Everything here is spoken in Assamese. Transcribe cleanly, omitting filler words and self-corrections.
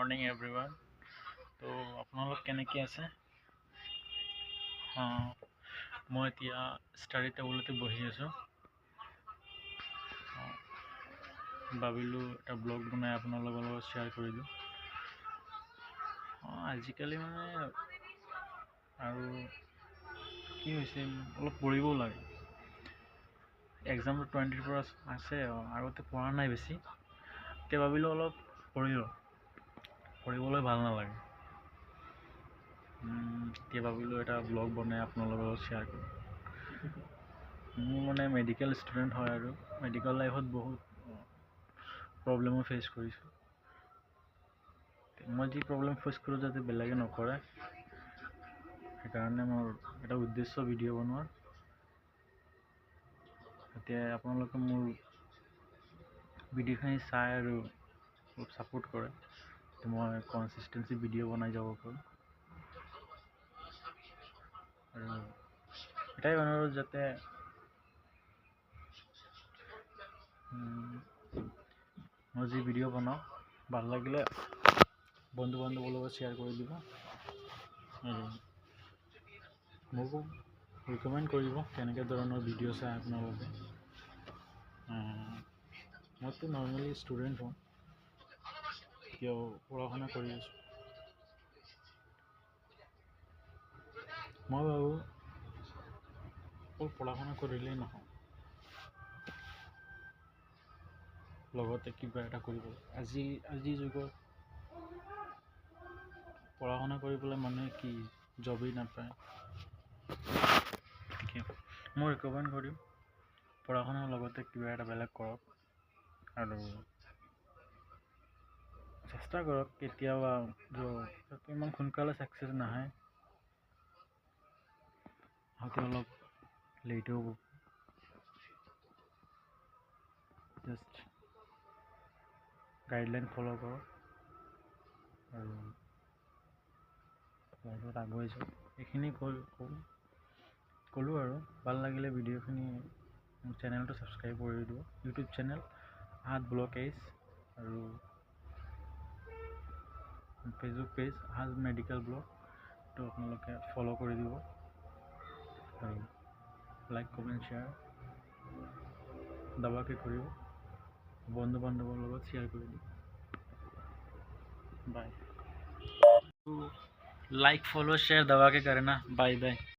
Morning everyone. তো আপোনালোক কেনেকৈ আছে? মই এতিয়া ষ্টাডি টেবুলতে বহি আছোঁ। ভাবিলোঁ এটা ব্লগ বনাই আপোনালোকৰ লগত শ্বেয়াৰ কৰি দিওঁ। আজিকালি মানে আৰু কি হৈছে, অলপ পঢ়িবও লাগে। এক্সামটো 20ৰ পৰা আছে, আগতে পঢ়া নাই বেছি। এতিয়া ভাবিলোঁ অলপ পঢ়িবলৈ ভাল নালাগে। এতিয়া ভাবিলোঁ এটা ব্লগ বনাই আপোনালোকৰ লগত শ্বেয়াৰ কৰোঁ। মোৰ মানে মেডিকেল ষ্টুডেণ্ট হয় আৰু মেডিকেল লাইফত বহুত প্ৰব্লেমো ফেচ কৰিছোঁ। মই যি প্ৰব্লেম ফেচ কৰোঁ যাতে বেলেগে নকৰে, সেইকাৰণে মোৰ এটা উদ্দেশ্য ভিডিঅ' বনোৱাৰ। এতিয়া আপোনালোকে মোৰ ভিডিঅ'খিনি চাই আৰু অলপ ছাপোৰ্ট কৰে, মই কনচিষ্টেঞ্চি ভিডিঅ' বনাই যাব পাৰোঁ। আৰু এটাই অনুৰোধ, যাতে মই যি ভিডিঅ' বনাওঁ ভাল লাগিলে বন্ধু বান্ধৱৰ লগত শ্বেয়াৰ কৰি দিব আৰু মোকো ৰিকমেণ্ড কৰিব কেনেকৈ ধৰণৰ ভিডিঅ' চাই আপোনালোকে। মইতো নৰ্মেলি ষ্টুডেণ্ট হওঁ, এতিয়াও পঢ়া শুনা কৰি আছোঁ। মই ভাবোঁ অকল পঢ়া শুনা কৰিলেই নহয়, লগতে কিবা এটা কৰিব লাগে। আজিৰ যুগত পঢ়া শুনা কৰি পেলাই মানুহে কি জবেই নাপায়। মই ৰিকমেণ্ড কৰিম পঢ়া শুনাৰ লগতে কিবা এটা বেলেগ কৰক আৰু চেষ্টা কৰক। কেতিয়াবা ইমান সোনকালে ছাকচেছ নাহে, হয়তো অলপ লেটো হ'ব। জাষ্ট গাইডলাইন ফ'ল' কৰক আৰু লাইফত আগুৱাই যাওক। এইখিনি ক'লোঁ আৰু ভাল লাগিলে ভিডিঅ'খিনি মোৰ চেনেলটো ছাবস্ক্ৰাইব কৰি দিব। ইউটিউব চেনেল আহাত ব্লগ এইচ আৰু ফেচবুক পেজ আহাত মেডিকেল ব্লগটো আপোনালোকে ফ'ল' কৰি দিব আৰু লাইক কমেণ্ট শ্বেয়াৰ দবাকৈ কৰিব, বন্ধু বান্ধৱৰ লগত শ্বেয়াৰ কৰি দিব। बाय। लाइक फॉलो शेयर दबा के करना। Bye bye.